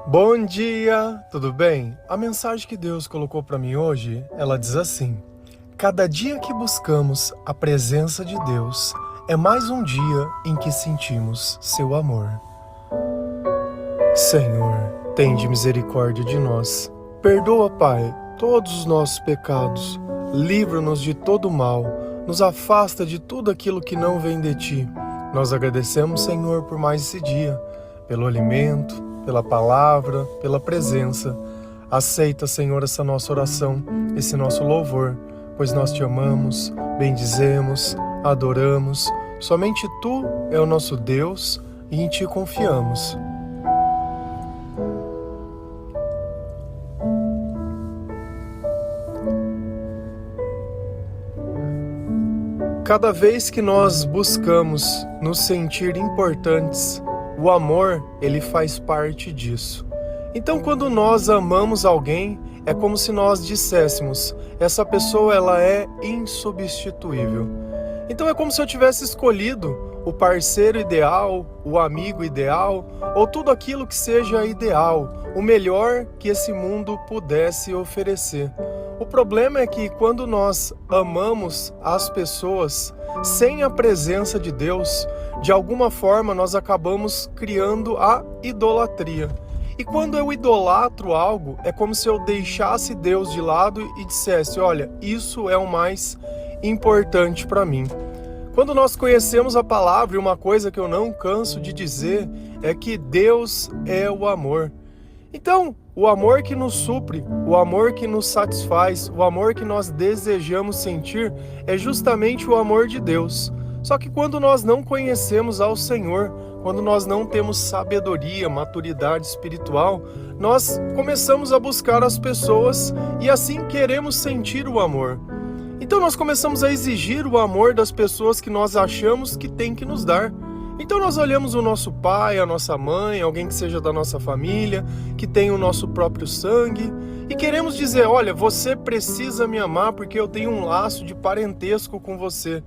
Bom dia, tudo bem? A mensagem que Deus colocou para mim hoje, ela diz assim: cada dia que buscamos a presença de Deus é mais um dia em que sentimos seu amor. Senhor, tende misericórdia de nós. Perdoa, Pai, todos os nossos pecados. Livra-nos de todo mal. Nos afasta de tudo aquilo que não vem de Ti. Nós agradecemos, Senhor, por mais esse dia, pelo alimento, pela palavra, pela presença. Aceita, Senhor, essa nossa oração, esse nosso louvor, pois nós Te amamos, bendizemos, adoramos. Somente Tu é o nosso Deus e em Ti confiamos. Cada vez que nós buscamos nos sentir importantes, o amor, ele faz parte disso. Então, quando nós amamos alguém, é como se nós disséssemos: essa pessoa, ela é insubstituível. Então, é como se eu tivesse escolhido o parceiro ideal, o amigo ideal, ou tudo aquilo que seja ideal, o melhor que esse mundo pudesse oferecer. O problema é que quando nós amamos as pessoas sem a presença de Deus, de alguma forma nós acabamos criando a idolatria. E quando eu idolatro algo, é como se eu deixasse Deus de lado e dissesse: olha, isso é o mais importante para mim. Quando nós conhecemos a palavra, e uma coisa que eu não canso de dizer é que Deus é o amor. Então, o amor que nos supre, o amor que nos satisfaz, o amor que nós desejamos sentir é justamente o amor de Deus. Só que quando nós não conhecemos ao Senhor, quando nós não temos sabedoria, maturidade espiritual, nós começamos a buscar as pessoas e assim queremos sentir o amor. Então nós começamos a exigir o amor das pessoas que nós achamos que tem que nos dar. Então nós olhamos o nosso pai, a nossa mãe, alguém que seja da nossa família, que tem o nosso próprio sangue, e queremos dizer: olha, você precisa me amar porque eu tenho um laço de parentesco com você.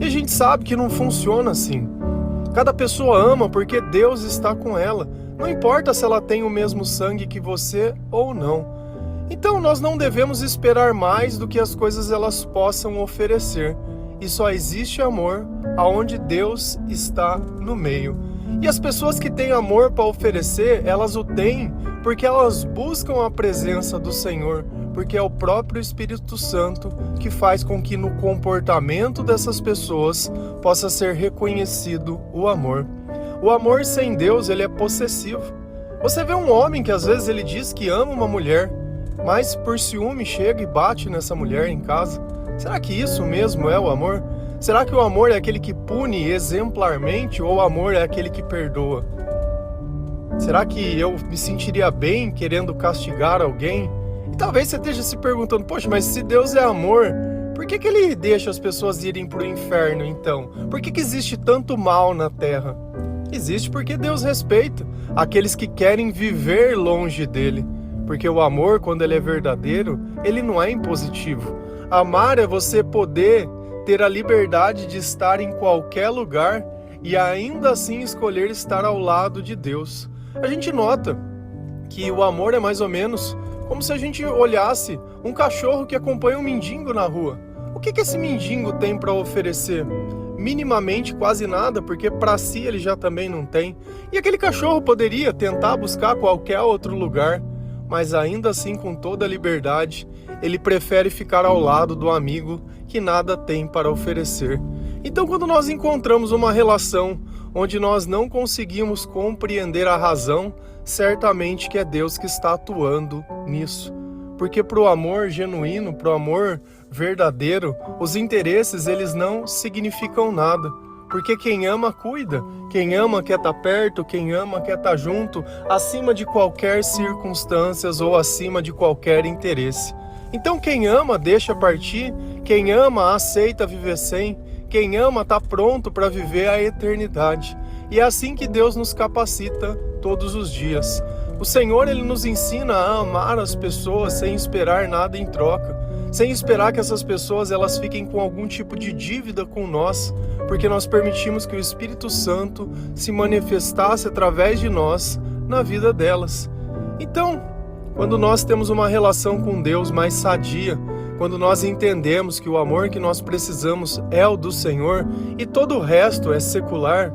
E a gente sabe que não funciona assim. Cada pessoa ama porque Deus está com ela. Não importa se ela tem o mesmo sangue que você ou não. Então nós não devemos esperar mais do que as coisas elas possam oferecer. E só existe amor aonde Deus está no meio. E as pessoas que têm amor para oferecer, elas o têm porque elas buscam a presença do Senhor, porque é o próprio Espírito Santo que faz com que no comportamento dessas pessoas possa ser reconhecido o amor. O amor sem Deus, ele é possessivo. Você vê um homem que às vezes ele diz que ama uma mulher, mas por ciúme chega e bate nessa mulher em casa. Será que isso mesmo é o amor? Será que o amor é aquele que pune exemplarmente ou o amor é aquele que perdoa? Será que eu me sentiria bem querendo castigar alguém? E talvez você esteja se perguntando: poxa, mas se Deus é amor, por que ele deixa as pessoas irem para o inferno então? Por que existe tanto mal na terra? Existe porque Deus respeita aqueles que querem viver longe dele. Porque o amor, quando ele é verdadeiro, ele não é impositivo. Amar é você poder ter a liberdade de estar em qualquer lugar e ainda assim escolher estar ao lado de Deus. A gente nota que o amor é mais ou menos como se a gente olhasse um cachorro que acompanha um mendigo na rua. O que esse mendigo tem para oferecer? Minimamente quase nada, porque para si ele já também não tem. E aquele cachorro poderia tentar buscar qualquer outro lugar, mas ainda assim, com toda a liberdade, ele prefere ficar ao lado do amigo que nada tem para oferecer. Então, quando nós encontramos uma relação onde nós não conseguimos compreender a razão, certamente que é Deus que está atuando nisso. Porque para o amor genuíno, para o amor verdadeiro, os interesses eles não significam nada. Porque quem ama, cuida. Quem ama quer estar perto, quem ama quer estar junto, acima de qualquer circunstâncias ou acima de qualquer interesse. Então quem ama deixa partir, quem ama aceita viver sem, quem ama está pronto para viver a eternidade. E é assim que Deus nos capacita todos os dias. O Senhor, ele nos ensina a amar as pessoas sem esperar nada em troca, sem esperar que essas pessoas elas fiquem com algum tipo de dívida com nós, porque nós permitimos que o Espírito Santo se manifestasse através de nós na vida delas. Então, quando nós temos uma relação com Deus mais sadia, quando nós entendemos que o amor que nós precisamos é o do Senhor e todo o resto é secular,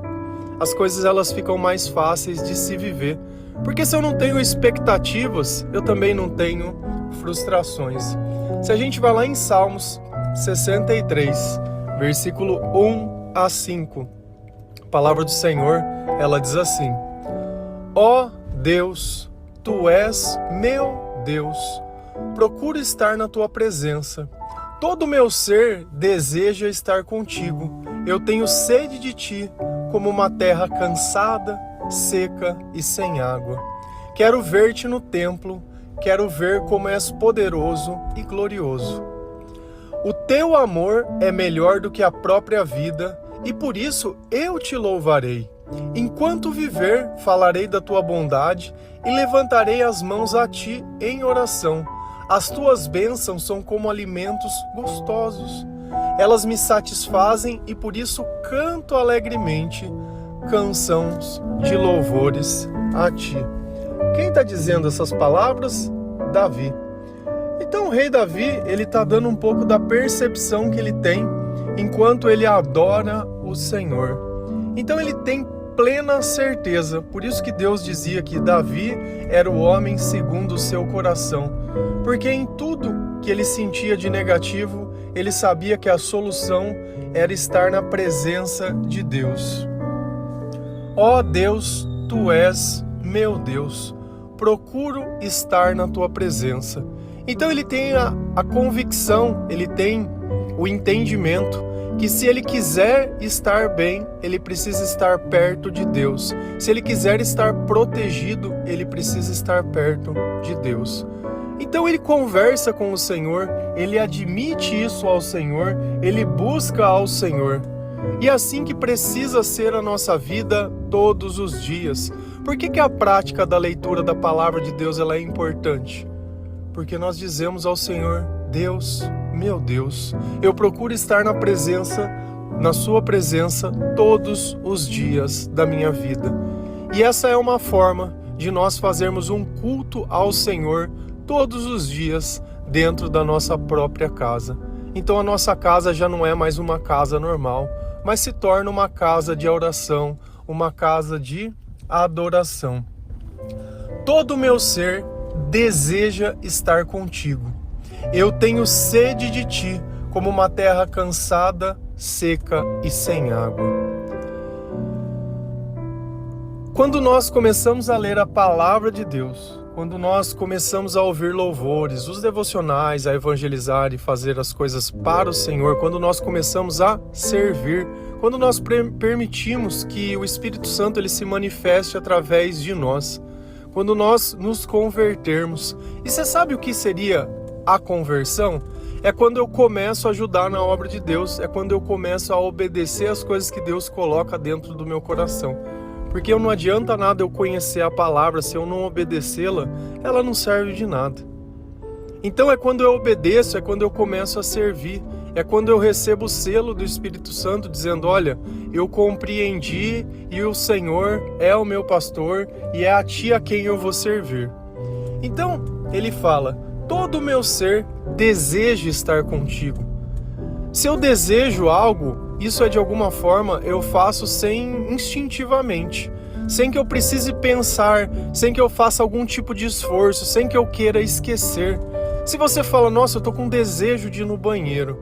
as coisas elas ficam mais fáceis de se viver. Porque se eu não tenho expectativas, eu também não tenho frustrações. Se a gente vai lá em Salmos 63, versículo 1 a 5, a palavra do Senhor, ela diz assim: Ó Deus, Tu és meu Deus, procuro estar na Tua presença. Todo o meu ser deseja estar contigo. Eu tenho sede de Ti, como uma terra cansada, seca e sem água. Quero ver-te no templo, quero ver como és poderoso e glorioso. O teu amor é melhor do que a própria vida, e por isso eu te louvarei. Enquanto viver, falarei da tua bondade e levantarei as mãos a ti em oração. As tuas bênçãos são como alimentos gostosos. Elas me satisfazem e por isso canto alegremente canções de louvores a ti. Quem está dizendo essas palavras? Davi. Então o rei Davi, ele está dando um pouco da percepção que ele tem enquanto ele adora o Senhor. Então ele tem plena certeza, por isso que Deus dizia que Davi era o homem segundo o seu coração, porque em tudo que ele sentia de negativo, ele sabia que a solução era estar na presença de Deus. Ó Deus, Tu és meu Deus, procuro estar na Tua presença. Então ele tem a convicção, ele tem o entendimento que se ele quiser estar bem, ele precisa estar perto de Deus. Se ele quiser estar protegido, ele precisa estar perto de Deus. Então ele conversa com o Senhor, ele admite isso ao Senhor, ele busca ao Senhor. E é assim que precisa ser a nossa vida todos os dias. Por que a prática da leitura da palavra de Deus ela é importante? Porque nós dizemos ao Senhor: Deus, meu Deus, eu procuro estar na sua presença todos os dias da minha vida. E essa é uma forma de nós fazermos um culto ao Senhor todos os dias dentro da nossa própria casa. Então a nossa casa já não é mais uma casa normal, mas se torna uma casa de oração, uma casa de adoração. Todo o meu ser deseja estar contigo. Eu tenho sede de ti, como uma terra cansada, seca e sem água. Quando nós começamos a ler a palavra de Deus, quando nós começamos a ouvir louvores, os devocionais, a evangelizar e fazer as coisas para o Senhor, quando nós começamos a servir, quando nós permitimos que o Espírito Santo ele se manifeste através de nós, quando nós nos convertermos. E você sabe o que seria a conversão? É quando eu começo a ajudar na obra de Deus, é quando eu começo a obedecer as coisas que Deus coloca dentro do meu coração. Porque não adianta nada eu conhecer a palavra, se eu não obedecê-la, ela não serve de nada. Então é quando eu obedeço, é quando eu começo a servir, é quando eu recebo o selo do Espírito Santo dizendo: olha, eu compreendi e o Senhor é o meu pastor e é a ti a quem eu vou servir. Então ele fala: todo o meu ser deseja estar contigo. Se eu desejo algo, isso é de alguma forma eu faço instintivamente, sem que eu precise pensar, sem que eu faça algum tipo de esforço, sem que eu queira esquecer. Se você fala: nossa, eu tô com desejo de ir no banheiro,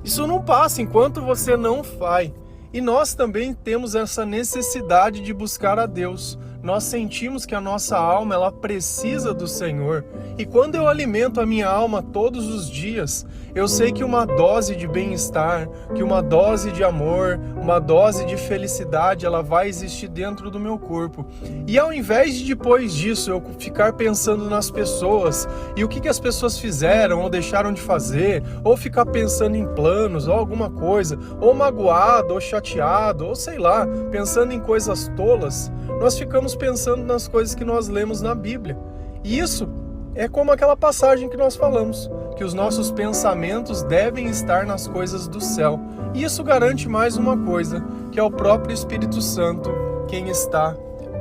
isso não passa enquanto você não vai. E nós também temos essa necessidade de buscar a Deus. Nós sentimos que a nossa alma ela precisa do Senhor. E quando eu alimento a minha alma todos os dias, eu sei que uma dose de bem-estar, que uma dose de amor, uma dose de felicidade, ela vai existir dentro do meu corpo. E ao invés de depois disso eu ficar pensando nas pessoas e o que as pessoas fizeram ou deixaram de fazer, ou ficar pensando em planos ou alguma coisa, ou magoado ou chateado, ou sei lá, pensando em coisas tolas, nós ficamos pensando nas coisas que nós lemos na Bíblia. E isso é como aquela passagem que nós falamos, que os nossos pensamentos devem estar nas coisas do céu. E isso garante mais uma coisa, que é o próprio Espírito Santo quem está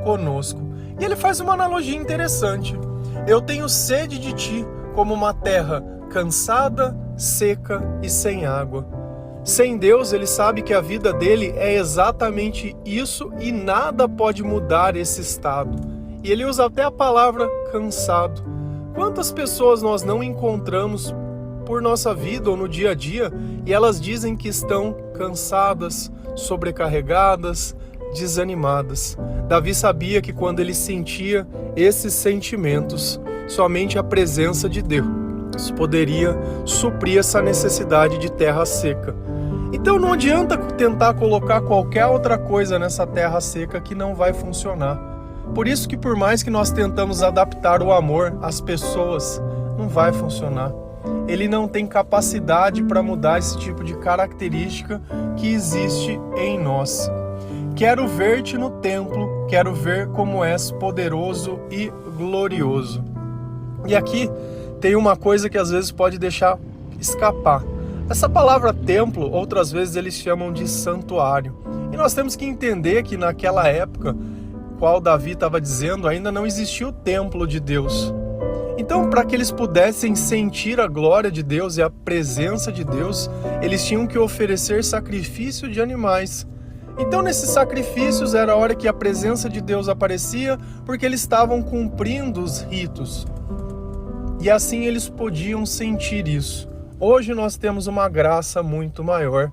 conosco. E ele faz uma analogia interessante. Eu tenho sede de ti, como uma terra cansada, seca e sem água. Sem Deus, ele sabe que a vida dele é exatamente isso e nada pode mudar esse estado. E ele usa até a palavra cansado. Quantas pessoas nós não encontramos por nossa vida ou no dia a dia e elas dizem que estão cansadas, sobrecarregadas, desanimadas. Davi sabia que quando ele sentia esses sentimentos, somente a presença de Deus poderia suprir essa necessidade de terra seca. Então não adianta tentar colocar qualquer outra coisa nessa terra seca que não vai funcionar. Por isso que por mais que nós tentamos adaptar o amor às pessoas, não vai funcionar. Ele não tem capacidade para mudar esse tipo de característica que existe em nós. Quero ver-te no templo, quero ver como és poderoso e glorioso. E aqui tem uma coisa que às vezes pode deixar escapar. Essa palavra templo, outras vezes eles chamam de santuário. E nós temos que entender que naquela época, qual Davi estava dizendo, ainda não existia o templo de Deus. Então, para que eles pudessem sentir a glória de Deus e a presença de Deus, eles tinham que oferecer sacrifício de animais. Então, nesses sacrifícios era a hora que a presença de Deus aparecia, porque eles estavam cumprindo os ritos. E assim eles podiam sentir isso. Hoje nós temos uma graça muito maior,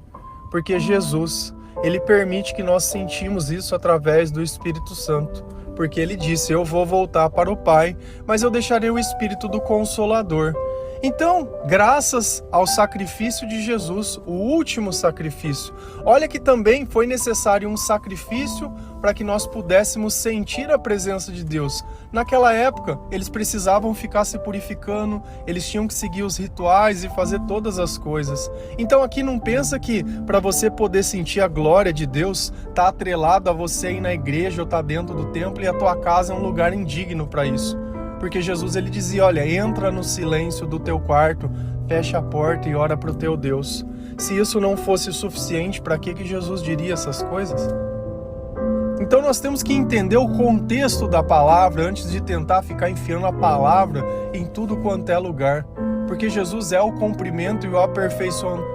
porque Jesus, ele permite que nós sentimos isso através do Espírito Santo. Porque ele disse, eu vou voltar para o Pai, mas eu deixarei o Espírito do Consolador. Então, graças ao sacrifício de Jesus, o último sacrifício, olha que também foi necessário um sacrifício para que nós pudéssemos sentir a presença de Deus. Naquela época, eles precisavam ficar se purificando, eles tinham que seguir os rituais e fazer todas as coisas. Então aqui não pensa que para você poder sentir a glória de Deus, está atrelado a você ir na igreja ou estar dentro do templo e a tua casa é um lugar indigno para isso. Porque Jesus ele dizia, olha, entra no silêncio do teu quarto, fecha a porta e ora para o teu Deus. Se isso não fosse suficiente, para que Jesus diria essas coisas? Então nós temos que entender o contexto da palavra antes de tentar ficar enfiando a palavra em tudo quanto é lugar. Porque Jesus é o cumprimento e o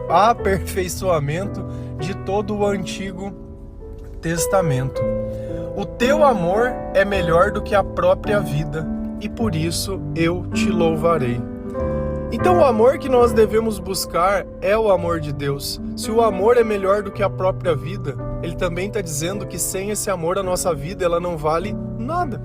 aperfeiçoamento de todo o Antigo Testamento. O teu amor é melhor do que a própria vida, e por isso eu te louvarei. Então o amor que nós devemos buscar é o amor de Deus. Se o amor é melhor do que a própria vida, ele também está dizendo que sem esse amor a nossa vida ela não vale nada.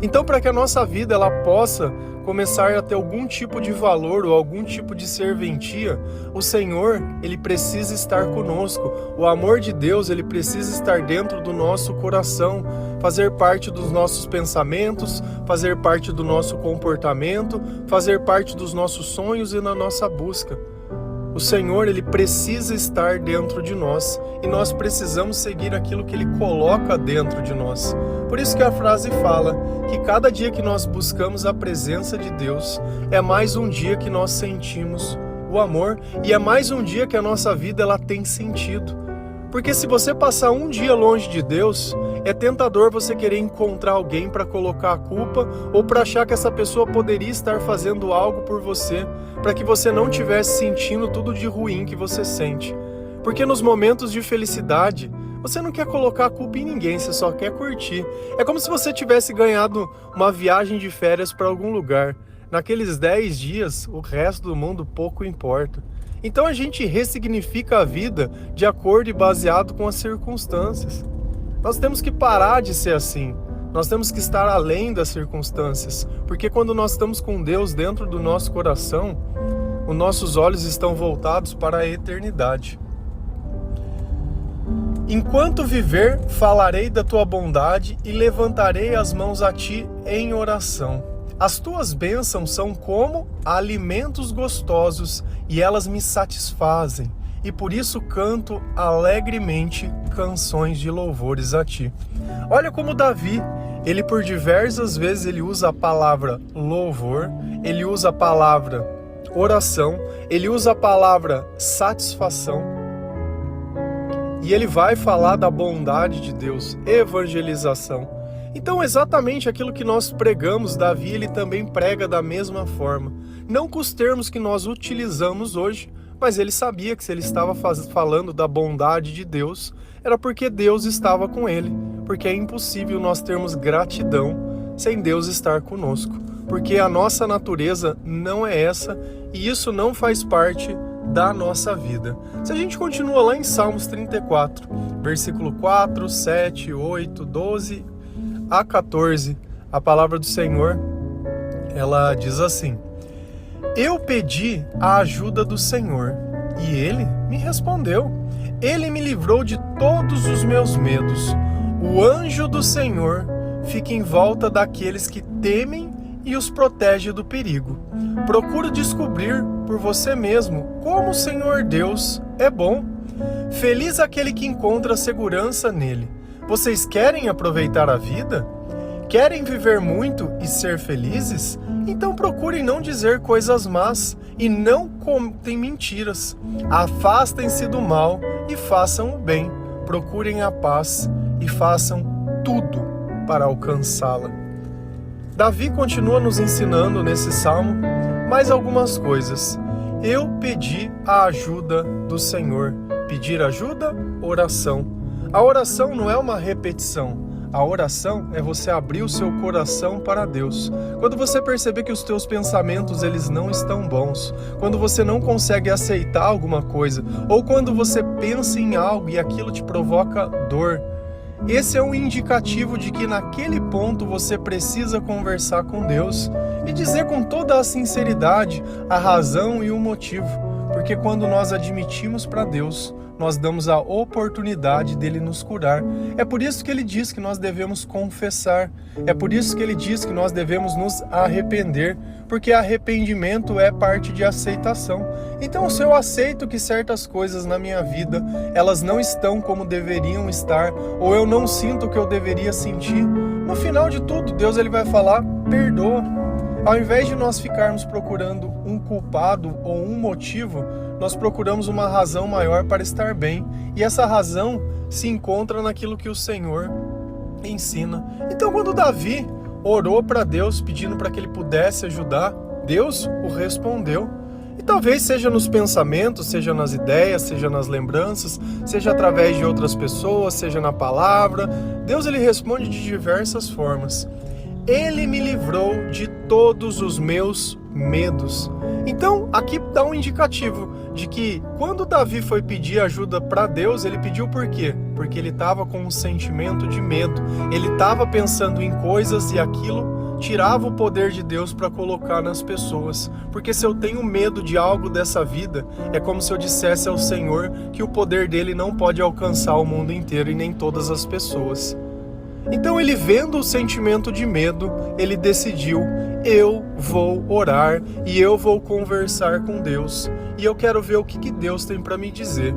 Então para que a nossa vida ela possa começar a ter algum tipo de valor ou algum tipo de serventia, o Senhor, ele precisa estar conosco. O amor de Deus, ele precisa estar dentro do nosso coração, fazer parte dos nossos pensamentos, fazer parte do nosso comportamento, fazer parte dos nossos sonhos e na nossa busca. O Senhor, ele precisa estar dentro de nós e nós precisamos seguir aquilo que ele coloca dentro de nós. Por isso que a frase fala que cada dia que nós buscamos a presença de Deus é mais um dia que nós sentimos o amor e é mais um dia que a nossa vida ela tem sentido. Porque se você passar um dia longe de Deus, é tentador você querer encontrar alguém para colocar a culpa ou para achar que essa pessoa poderia estar fazendo algo por você, para que você não estivesse sentindo tudo de ruim que você sente. Porque nos momentos de felicidade, você não quer colocar a culpa em ninguém, você só quer curtir. É como se você tivesse ganhado uma viagem de férias para algum lugar. Naqueles 10 dias, o resto do mundo pouco importa. Então a gente ressignifica a vida de acordo e baseado com as circunstâncias. Nós temos que parar de ser assim. Nós temos que estar além das circunstâncias. Porque quando nós estamos com Deus dentro do nosso coração, os nossos olhos estão voltados para a eternidade. Enquanto viver, falarei da tua bondade e levantarei as mãos a ti em oração. As tuas bênçãos são como alimentos gostosos e elas me satisfazem. E por isso canto alegremente canções de louvores a ti. Olha como Davi, ele por diversas vezes ele usa a palavra louvor, ele usa a palavra oração, ele usa a palavra satisfação. E ele vai falar da bondade de Deus, evangelização. Então, exatamente aquilo que nós pregamos, Davi, ele também prega da mesma forma. Não com os termos que nós utilizamos hoje, mas ele sabia que se ele estava falando da bondade de Deus, era porque Deus estava com ele. Porque é impossível nós termos gratidão sem Deus estar conosco. Porque a nossa natureza não é essa e isso não faz parte da nossa vida. Se a gente continua lá em Salmos 34, versículo 4, 7, 8, 12 a 14, a palavra do Senhor, ela diz assim: Eu pedi a ajuda do Senhor, e Ele me respondeu. Ele me livrou de todos os meus medos. O anjo do Senhor fica em volta daqueles que temem e os protege do perigo. Procure descobrir por você mesmo como o Senhor Deus é bom. Feliz aquele que encontra segurança nele. Vocês querem aproveitar a vida? Querem viver muito e ser felizes? Então procurem não dizer coisas más e não contem mentiras. Afastem-se do mal e façam o bem. Procurem a paz e façam tudo para alcançá-la. Davi continua nos ensinando nesse salmo mais algumas coisas. Eu pedi a ajuda do Senhor. Pedir ajuda, oração. A oração não é uma repetição. A oração é você abrir o seu coração para Deus. Quando você perceber que os teus pensamentos eles não estão bons, quando você não consegue aceitar alguma coisa, ou quando você pensa em algo e aquilo te provoca dor, esse é um indicativo de que naquele ponto você precisa conversar com Deus e dizer com toda a sinceridade a razão e o motivo. Porque quando nós admitimos para Deus, nós damos a oportunidade dele nos curar. É por isso que ele diz que nós devemos confessar. É por isso que ele diz que nós devemos nos arrepender, porque arrependimento é parte de aceitação. Então, se eu aceito que certas coisas na minha vida, elas não estão como deveriam estar, ou eu não sinto o que eu deveria sentir, no final de tudo, Deus ele vai falar, perdoa. Ao invés de nós ficarmos procurando um culpado ou um motivo, nós procuramos uma razão maior para estar bem. E essa razão se encontra naquilo que o Senhor ensina. Então, quando Davi orou para Deus, pedindo para que ele pudesse ajudar, Deus o respondeu. E talvez seja nos pensamentos, seja nas ideias, seja nas lembranças, seja através de outras pessoas, seja na palavra. Deus ele responde de diversas formas. Ele me livrou de todos os meus medos. Então, aqui dá um indicativo de que quando Davi foi pedir ajuda para Deus, ele pediu por quê? Porque ele estava com um sentimento de medo. Ele estava pensando em coisas e aquilo tirava o poder de Deus para colocar nas pessoas. Porque se eu tenho medo de algo dessa vida, é como se eu dissesse ao Senhor que o poder dele não pode alcançar o mundo inteiro e nem todas as pessoas. Então ele vendo o sentimento de medo, ele decidiu, eu vou orar e eu vou conversar com Deus. E eu quero ver o que Deus tem para me dizer.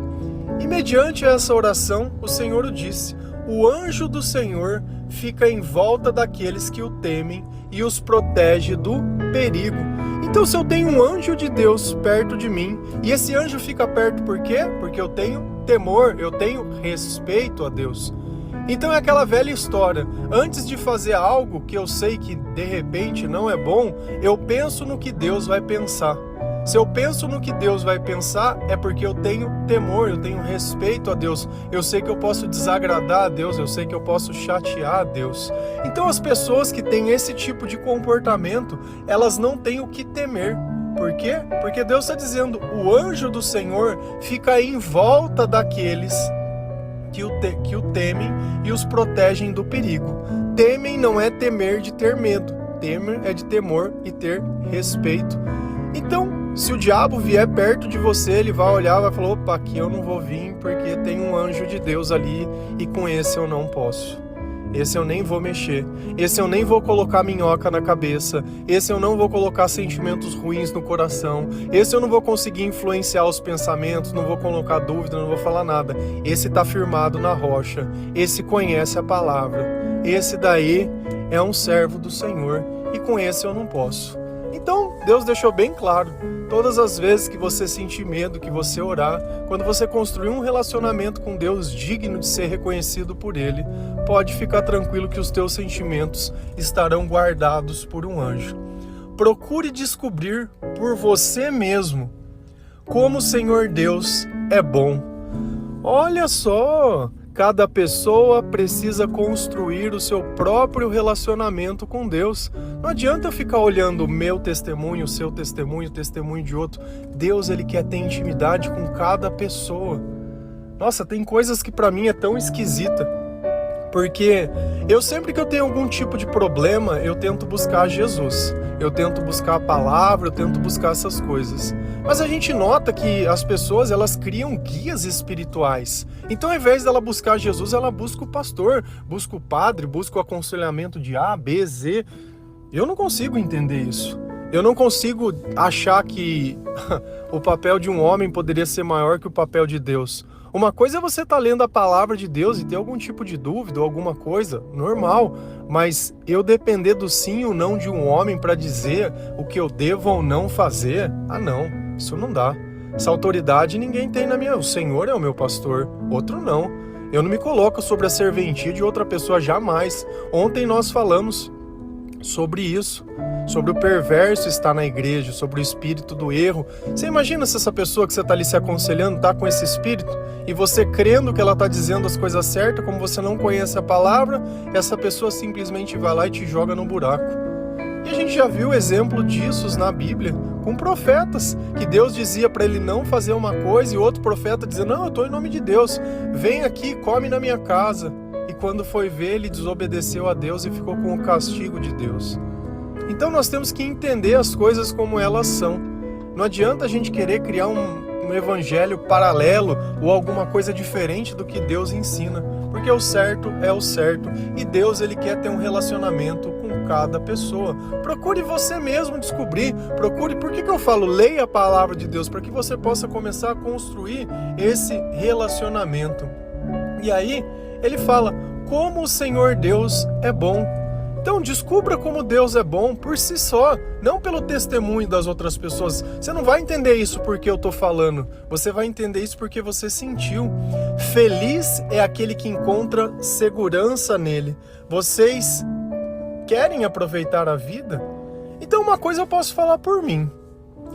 E mediante essa oração, o Senhor o disse, o anjo do Senhor fica em volta daqueles que o temem e os protege do perigo. Então se eu tenho um anjo de Deus perto de mim, e esse anjo fica perto por quê? Porque eu tenho temor, eu tenho respeito a Deus. Então é aquela velha história, antes de fazer algo que eu sei que de repente não é bom, eu penso no que Deus vai pensar. Se eu penso no que Deus vai pensar, é porque eu tenho temor, eu tenho respeito a Deus. Eu sei que eu posso desagradar a Deus, eu sei que eu posso chatear a Deus. Então as pessoas que têm esse tipo de comportamento, elas não têm o que temer. Por quê? Porque Deus está dizendo, o anjo do Senhor fica em volta daqueles que o temem e os protegem do perigo. Temem não é temer de ter medo. Temer é de temor e ter respeito. Então, se o diabo vier perto de você, ele vai olhar e vai falar, opa, aqui eu não vou vir porque tem um anjo de Deus ali e com esse eu não posso. Esse eu nem vou mexer. Esse eu nem vou colocar minhoca na cabeça. Esse eu não vou colocar sentimentos ruins no coração. Esse eu não vou conseguir influenciar os pensamentos, não vou colocar dúvida, não vou falar nada. Esse está firmado na rocha. Esse conhece a palavra. Esse daí é um servo do Senhor e com esse eu não posso. Então, Deus deixou bem claro, todas as vezes que você sentir medo, que você orar, quando você construir um relacionamento com Deus digno de ser reconhecido por Ele, pode ficar tranquilo que os teus sentimentos estarão guardados por um anjo. Procure descobrir por você mesmo como o Senhor Deus é bom. Olha só! Cada pessoa precisa construir o seu próprio relacionamento com Deus. Não adianta ficar olhando o meu testemunho, o seu testemunho, o testemunho de outro. Deus, Ele quer ter intimidade com cada pessoa. Nossa, tem coisas que para mim é tão esquisita. Porque sempre que eu tenho algum tipo de problema, eu tento buscar Jesus. Eu tento buscar a palavra, eu tento buscar essas coisas. Mas a gente nota que as pessoas, elas criam guias espirituais. Então, ao invés dela buscar Jesus, ela busca o pastor, busca o padre, busca o aconselhamento de A, B, Z. Eu não consigo entender isso. Eu não consigo achar que o papel de um homem poderia ser maior que o papel de Deus. Uma coisa é você estar lendo a palavra de Deus e ter algum tipo de dúvida ou alguma coisa, normal. Mas eu depender do sim ou não de um homem para dizer o que eu devo ou não fazer, não, isso não dá. Essa autoridade ninguém tem na minha... O Senhor é o meu pastor, outro não. Eu não me coloco sobre a serventia de outra pessoa jamais. Ontem nós falamos sobre isso, sobre o perverso estar na igreja, sobre o espírito do erro. Você imagina se essa pessoa que você está ali se aconselhando está com esse espírito e você crendo que ela está dizendo as coisas certas, como você não conhece a palavra, essa pessoa simplesmente vai lá e te joga no buraco. E a gente já viu exemplo disso na Bíblia, com profetas, que Deus dizia para ele não fazer uma coisa e outro profeta dizendo, não, eu estou em nome de Deus, vem aqui, come na minha casa. E quando foi ver, ele desobedeceu a Deus e ficou com o castigo de Deus. Então nós temos que entender as coisas como elas são. Não adianta a gente querer criar um evangelho paralelo ou alguma coisa diferente do que Deus ensina. Porque o certo é o certo. E Deus, Ele quer ter um relacionamento com cada pessoa. Procure você mesmo descobrir. Procure, por que eu falo? Leia a palavra de Deus, para que você possa começar a construir esse relacionamento. E aí, ele fala, como o Senhor Deus é bom. Então descubra como Deus é bom por si só, não pelo testemunho das outras pessoas. Você não vai entender isso porque eu estou falando, você vai entender isso porque você sentiu. Feliz é aquele que encontra segurança nele. Vocês querem aproveitar a vida? Então uma coisa eu posso falar por mim,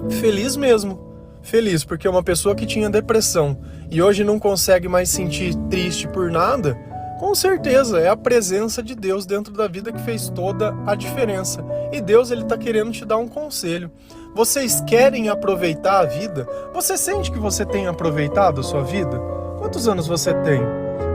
feliz mesmo. Feliz porque uma pessoa que tinha depressão e hoje não consegue mais sentir triste por nada, com certeza é a presença de Deus dentro da vida que fez toda a diferença. E Deus, Ele está querendo te dar um conselho. Vocês querem aproveitar a vida? Você sente que você tem aproveitado a sua vida? Quantos anos você tem?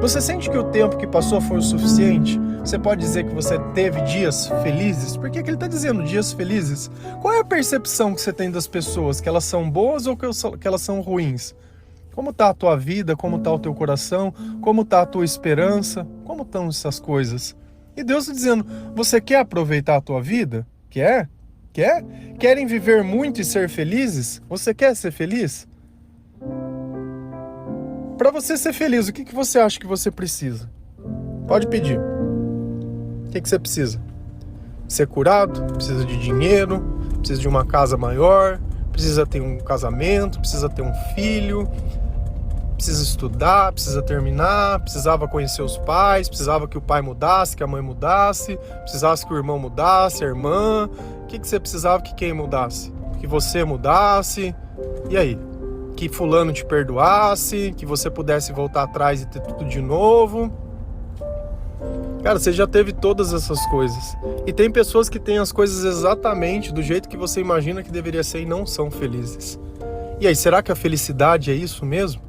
Você sente que o tempo que passou foi o suficiente? Você pode dizer que você teve dias felizes? Por que ele está dizendo dias felizes? Qual é a percepção que você tem das pessoas? Que elas são boas ou que elas são ruins? Como está a tua vida? Como está o teu coração? Como está a tua esperança? Como estão essas coisas? E Deus está dizendo, você quer aproveitar a tua vida? Quer? Quer? Querem viver muito e ser felizes? Você quer ser feliz? Para você ser feliz, o que você acha que você precisa? Pode pedir. O que você precisa? Ser curado? Precisa de dinheiro? Precisa de uma casa maior? Precisa ter um casamento? Precisa ter um filho? Precisa estudar? Precisa terminar? Precisava conhecer os pais? Precisava que o pai mudasse, que a mãe mudasse? Precisasse que o irmão mudasse, a irmã? O que você precisava que quem mudasse? Que você mudasse? E aí? Que fulano te perdoasse? Que você pudesse voltar atrás e ter tudo de novo? Cara, você já teve todas essas coisas. E tem pessoas que têm as coisas exatamente do jeito que você imagina que deveria ser e não são felizes. E aí, será que a felicidade é isso mesmo?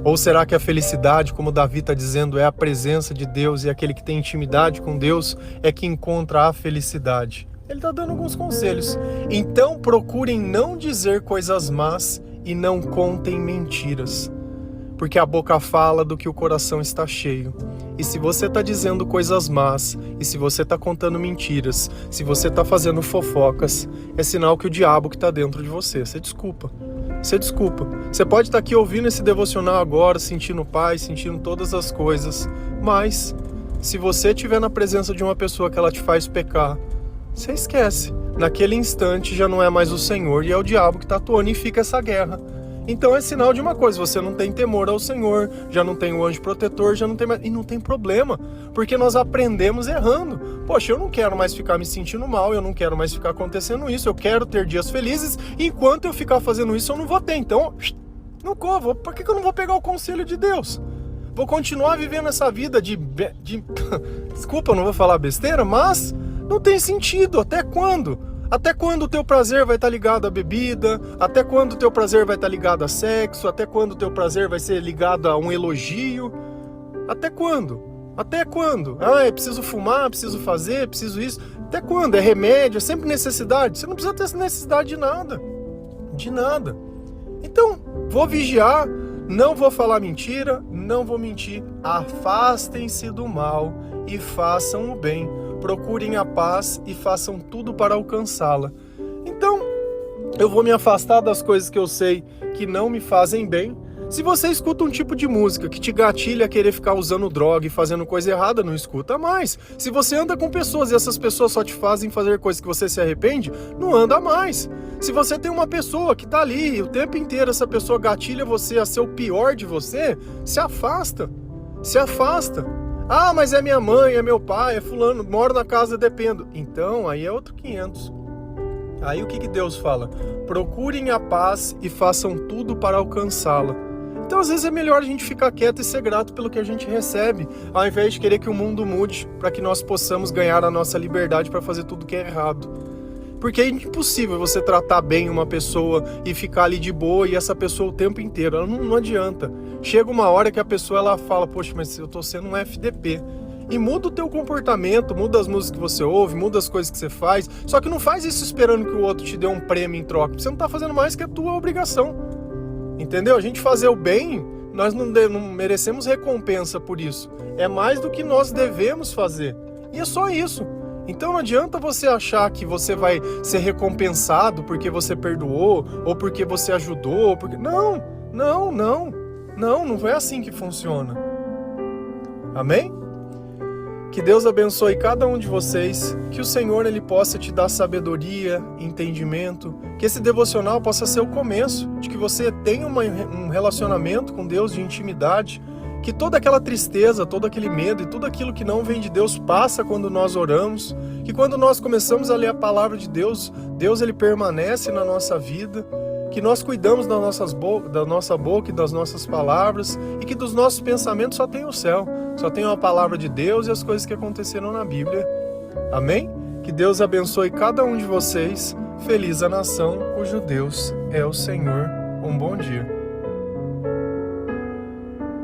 Ou será que a felicidade, como Davi está dizendo, é a presença de Deus e aquele que tem intimidade com Deus é que encontra a felicidade? Ele está dando alguns conselhos. Então procurem não dizer coisas más e não contem mentiras. Porque a boca fala do que o coração está cheio. E se você está dizendo coisas más, e se você está contando mentiras, se você está fazendo fofocas, é sinal que o diabo que está dentro de você. Você desculpa. Você pode estar aqui ouvindo esse devocional agora, sentindo paz, sentindo todas as coisas, mas se você estiver na presença de uma pessoa que ela te faz pecar, você esquece. naquele instante já não é mais o Senhor e é o diabo que está atuando e fica essa guerra. Então é sinal de uma coisa, você não tem temor ao Senhor, já não tem o anjo protetor, já não tem mais... E não tem problema, porque nós aprendemos errando. Poxa, eu não quero mais ficar me sentindo mal, eu não quero mais ficar acontecendo isso, eu quero ter dias felizes, e enquanto eu ficar fazendo isso eu não vou ter. Então, não corro, por que eu não vou pegar o conselho de Deus? Vou continuar vivendo essa vida de... Desculpa, eu não vou falar besteira, mas não tem sentido. Até quando? Até quando o teu prazer vai estar ligado à bebida? Até quando o teu prazer vai estar ligado a sexo? Até quando o teu prazer vai ser ligado a um elogio? Até quando? Até quando? Ah, é preciso fumar, preciso fazer, preciso isso. Até quando? É remédio, é sempre necessidade. Você não precisa ter necessidade de nada. De nada. Então, vou vigiar, não vou falar mentira, não vou mentir. Afastem-se do mal e façam o bem. Procurem a paz e façam tudo para alcançá-la. Então, eu vou me afastar das coisas que eu sei que não me fazem bem. Se você escuta um tipo de música que te gatilha a querer ficar usando droga e fazendo coisa errada, não escuta mais. Se você anda com pessoas e essas pessoas só te fazem fazer coisas que você se arrepende, não anda mais. Se você tem uma pessoa que tá ali e o tempo inteiro essa pessoa gatilha você a ser o pior de você, se afasta. Se afasta. Ah, mas é minha mãe, é meu pai, é fulano, moro na casa, dependo. Então, aí é outro 500. Aí o que Deus fala? Procurem a paz e façam tudo para alcançá-la. Então, às vezes é melhor a gente ficar quieto e ser grato pelo que a gente recebe, ao invés de querer que o mundo mude, para que nós possamos ganhar a nossa liberdade para fazer tudo que é errado. Porque é impossível você tratar bem uma pessoa e ficar ali de boa e essa pessoa o tempo inteiro. Ela não adianta. Chega uma hora que a pessoa ela fala, poxa, mas eu tô sendo um FDP. E muda o teu comportamento, muda as músicas que você ouve, muda as coisas que você faz. Só que não faz isso esperando que o outro te dê um prêmio em troca. Você não tá fazendo mais que a tua obrigação. Entendeu? A gente fazer o bem, nós não merecemos recompensa por isso. É mais do que nós devemos fazer. E é só isso. Então não adianta você achar que você vai ser recompensado porque você perdoou, ou porque você ajudou, ou porque... Não é assim que funciona. Amém? Que Deus abençoe cada um de vocês, que o Senhor ele possa te dar sabedoria, entendimento, que esse devocional possa ser o começo de que você tenha um relacionamento com Deus de intimidade, que toda aquela tristeza, todo aquele medo e tudo aquilo que não vem de Deus passa quando nós oramos, que quando nós começamos a ler a palavra de Deus, Deus ele permanece na nossa vida, que nós cuidamos da nossa boca e das nossas palavras e que dos nossos pensamentos só tem o céu, só tem a palavra de Deus e as coisas que aconteceram na Bíblia. Amém? Que Deus abençoe cada um de vocês. Feliz a nação cujo Deus é o Senhor. Um bom dia.